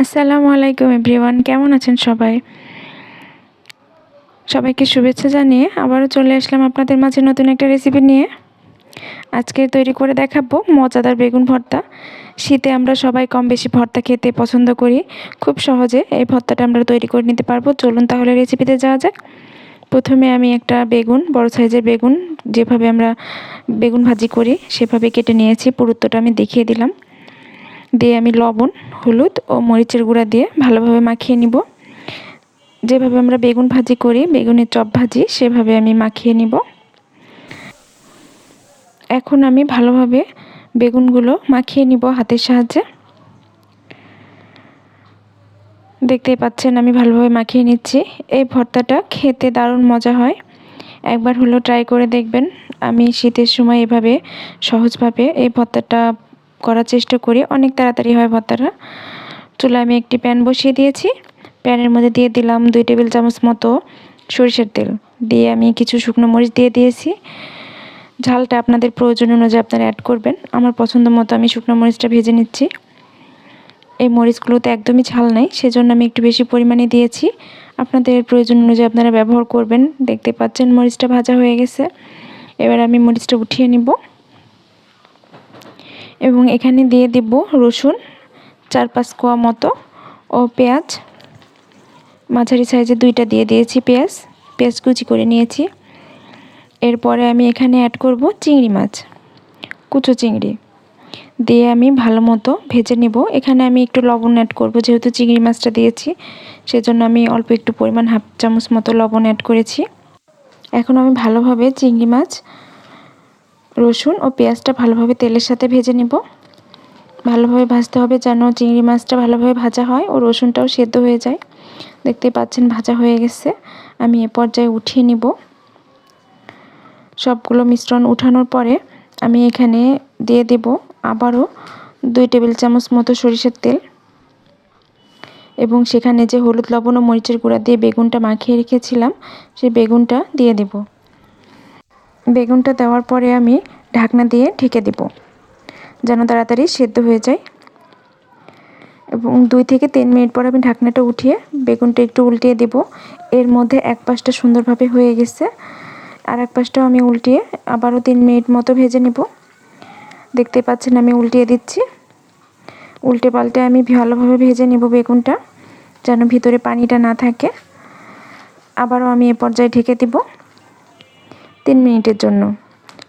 আসসালামু আলাইকুম এভরিওয়ান, কেমন আছেন সবাই? সবাইকে শুভেচ্ছা জানিয়ে আবারও চলে আসলাম আপনাদের মাঝে নতুন একটা রেসিপি নিয়ে। আজকে তৈরি করে দেখাবো মজাদার বেগুন ভর্তা। শীতে আমরা সবাই কম বেশি ভর্তা খেতে পছন্দ করি। খুব সহজে এই ভর্তাটা আমরা তৈরি করে নিতে পারবো। চলুন তাহলে রেসিপিতে যাওয়া যাক। প্রথমে আমি একটা বেগুন, বড় সাইজের বেগুন, যেভাবে আমরা বেগুন ভাজি করি সেভাবে কেটে নিয়েছি। পুরুত্বটা আমি দেখিয়ে দিলাম। দিয়ে আমি লবণ, হলুদ ও মরিচের গুঁড়া দিয়ে ভালোভাবে মাখিয়ে নিব। যেভাবে আমরা বেগুন ভাজি করি, বেগুনের চপ ভাজি, সেভাবে আমি মাখিয়ে নিব। এখন আমি ভালোভাবে বেগুনগুলো মাখিয়ে নিব হাতের সাহায্যে। দেখতেই পাচ্ছেন আমি ভালোভাবে মাখিয়ে নিচ্ছি। এই ভর্তাটা খেতে দারুণ মজা হয়, একবার হলো ট্রাই করে দেখবেন। আমি শীতের সময় এভাবে সহজভাবে এই ভর্তাটা করার চেষ্টা করি, অনেক তাড়াতাড়ি হয় ভর্তাটা। চুলায় আমি একটি প্যান বসিয়ে দিয়েছি। প্যানের মধ্যে দিয়ে দিলাম 2 টেবিল চামচ মতো সরিষার তেল। দিয়ে আমি কিছু শুকনো মরিচ দিয়ে দিয়েছি। ঝালটা আপনাদের প্রয়োজন অনুযায়ী আপনারা অ্যাড করবেন। আমার পছন্দ মতো আমি শুকনো মরিচটা ভেজে নিচ্ছি। এই মরিচগুলোতে একদমই ঝাল নাই, সেজন্য আমি একটু বেশি পরিমাণে দিয়েছি। আপনাদের প্রয়োজন অনুযায়ী আপনারা ব্যবহার করবেন। দেখতে পাচ্ছেন মরিচটা ভাজা হয়ে গেছে। এবার আমি মরিচটা উঠিয়ে নিব এবং এখানে দিয়ে দেব রসুন 4-5 কোয়া মতো ও পেঁয়াজ, মাঝারি সাইজের 2টা দিয়ে দিয়েছি। পেঁয়াজ কুচি করে নিয়েছি। এরপরে আমি এখানে অ্যাড করব চিংড়ি মাছ, কুচো চিংড়ি দিয়ে আমি ভালো মতো ভেজে নেব। এখানে আমি একটু লবণ অ্যাড করব, যেহেতু চিংড়ি মাছটা দিয়েছি সেজন্য আমি অল্প একটু পরিমাণ 1/2 চামচ মতো লবণ অ্যাড করেছি। এখন আমি ভালোভাবে চিংড়ি মাছ, রসুন ও পেঁয়াজটা ভালোভাবে তেলের সাথে ভেজে নেব। ভালোভাবে ভাজতে হবে যেন চিংড়ি মাছটা ভালোভাবে ভাজা হয় ও রসুনটাও সেদ্ধ হয়ে যায়। দেখতেই পাচ্ছেন ভাজা হয়ে গেছে। আমি এ পর্যায়ে উঠিয়ে নিব। সবগুলো মিশ্রণ উঠানোর পরে আমি এখানে দিয়ে দেব আবারও 2 টেবিল চামচ মতো সরিষার তেল এবং সেখানে যে হলুদ, লবণ ও মরিচের গুঁড়া দিয়ে বেগুনটা মাখিয়ে রেখেছিলাম সেই বেগুনটা দিয়ে দেব। বেগুনটা দেওয়ার পরে আমি ঢাকনা দিয়ে ঢেকে দেব যেন তাড়াতাড়ি সেদ্ধ হয়ে যায়। এবং 2 থেকে 3 মিনিট পর আমি ঢাকনাটা উঠিয়ে বেগুনটা একটু উল্টিয়ে দেব। এর মধ্যে এক পাশটা সুন্দরভাবে হয়ে গেছে, আর এক পাশটাও আমি উল্টিয়ে আবারও 3 মিনিট মতো ভেজে নেব। দেখতে পাচ্ছেন আমি উল্টিয়ে দিচ্ছি। উল্টে পাল্টে আমি ভালোভাবে ভেজে নেব বেগুনটা, যেন ভিতরে পানিটা না থাকে। আবারও আমি এ পর্যায়ে ঢেকে দেব 3 মিনিটের জন্য।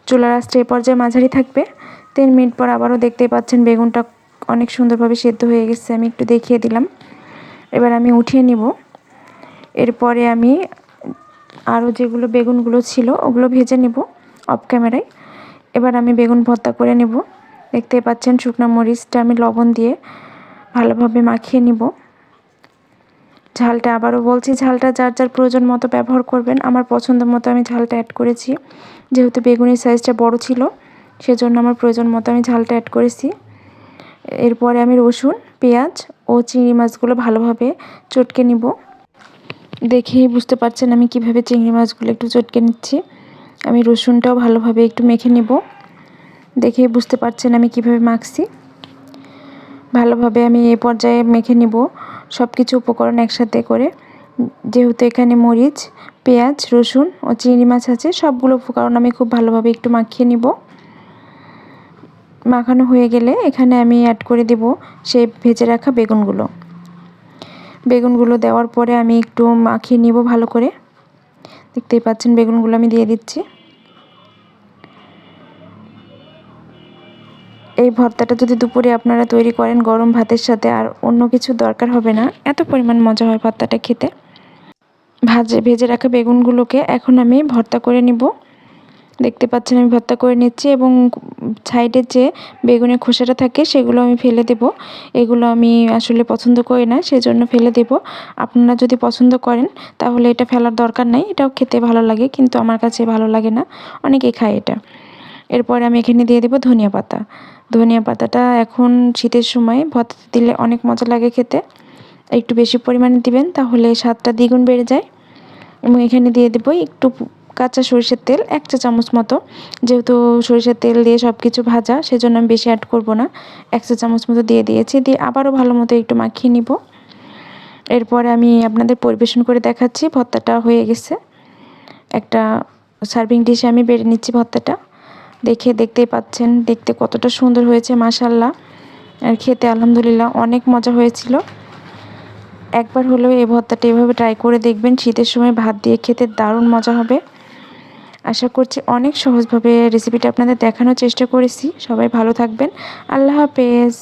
চুলার আঁচটা এ পর্যায়ে মাঝারি থাকবে। 3 মিনিট পর আবারও দেখতেই পাচ্ছেন বেগুনটা অনেক সুন্দরভাবে সেদ্ধ হয়ে গেছে, আমি একটু দেখিয়ে দিলাম। এবার আমি উঠিয়ে নিব। এরপরে আমি আরও যেগুলো বেগুনগুলো ছিল ওগুলো ভেজে নেব অফ ক্যামেরায়। এবার আমি বেগুন ভর্তা করে নেব। দেখতেই পাচ্ছেন শুকনো মরিচটা আমি লবণ দিয়ে ভালোভাবে মাখিয়ে নিব। ঝালটা আবারও বলছি, ঝালটা যার যার প্রয়োজন মতো ব্যবহার করবেন। আমার পছন্দ মতো আমি ঝালটা অ্যাড করেছি, যেহেতু বেগুনের সাইজটা বড় ছিল সেজন্য আমার প্রয়োজন মতো আমি ঝালটা অ্যাড করেছি। এরপরে আমি রসুন, পেঁয়াজ ও চিংড়ি মাছগুলো ভালোভাবে চটকে নিব। দেখেই বুঝতে পারছেন আমি কিভাবে চিংড়ি মাছগুলো একটু চটকে নিচ্ছি। আমি রসুনটাও ভালোভাবে একটু মেখে নেব। দেখেই বুঝতে পারছেন আমি কিভাবে মাখছি। ভালোভাবে আমি এই পর্যায়ে মেখে নিব সব কিছু উপকরণ একসাথে করে। যেহেতু এখানে মরিচ, পেঁয়াজ, রসুন ও চিংড়ি মাছ আছে, সবগুলো উপকরণ আমি খুব ভালোভাবে একটু মাখিয়ে নিব। মাখানো হয়ে গেলে এখানে আমি অ্যাড করে দেব সেই ভেজে রাখা বেগুনগুলো দেওয়ার পরে আমি একটু মাখিয়ে নিব ভালো করে। দেখতেই পাচ্ছেন বেগুনগুলো আমি দিয়ে দিচ্ছি। এই ভর্তাটা যদি দুপুরে আপনারা তৈরি করেন গরম ভাতের সাথে, আর অন্য কিছু দরকার হবে না, এত পরিমাণ মজা হয় ভর্তাটা খেতে। ভেজে রাখা বেগুনগুলোকে এখন আমি ভর্তা করে নিব। দেখতে পাচ্ছেন আমি ভর্তা করে নিচ্ছি এবং সাইডের যে বেগুনের খোসাটা থাকে সেগুলো আমি ফেলে দেব। এগুলো আমি আসলে পছন্দ করি না, সেজন্য ফেলে দেব। আপনারা যদি পছন্দ করেন তাহলে এটা ফেলার দরকার নাই, এটাও খেতে ভালো লাগে, কিন্তু আমার কাছে ভালো লাগে না, অনেকেই খায় এটা। এরপরে আমি এখানে দিয়ে দেব ধনিয়া পাতা। ধনিয়া পাতাটা এখন শীতের সময় ভর্তাতে দিলে অনেক মজা লাগে খেতে। একটু বেশি পরিমাণে দিবেন, তাহলে স্বাদটা দ্বিগুণ বেড়ে যায়। এবং এখানে দিয়ে দেব একটু কাঁচা সরিষার তেল 1 চা চামচ মতো, যেহেতু সরিষার তেল দিয়ে সব কিছু ভাজা সেজন্য আমি বেশি অ্যাড করব না, 1 চা চামচ মতো দিয়ে দিয়েছি। দিয়ে আবারও ভালো মতো একটু মাখিয়ে নিব। এরপরে আমি আপনাদের পরিবেশন করে দেখাচ্ছি। ভর্তাটা হয়ে গেছে, একটা সার্ভিং ডিশে আমি বেড়ে নিচ্ছি ভর্তাটা। দেখতেই পাচ্ছেন দেখতে কতটা সুন্দর হয়েছে মাশাআল্লাহ, আর খেতে আলহামদুলিল্লাহ অনেক মজা হয়েছিল। একবার হলেও এই ভর্তাটা এভাবে ট্রাই করে দেখবেন, শীতের সময় ভাত দিয়ে খেতে দারুণ মজা হবে। আশা করছি অনেক সহজভাবে রেসিপিটা আপনাদের দেখানোর চেষ্টা করেছি। সবাই ভালো থাকবেন, আল্লাহ হাফেজ।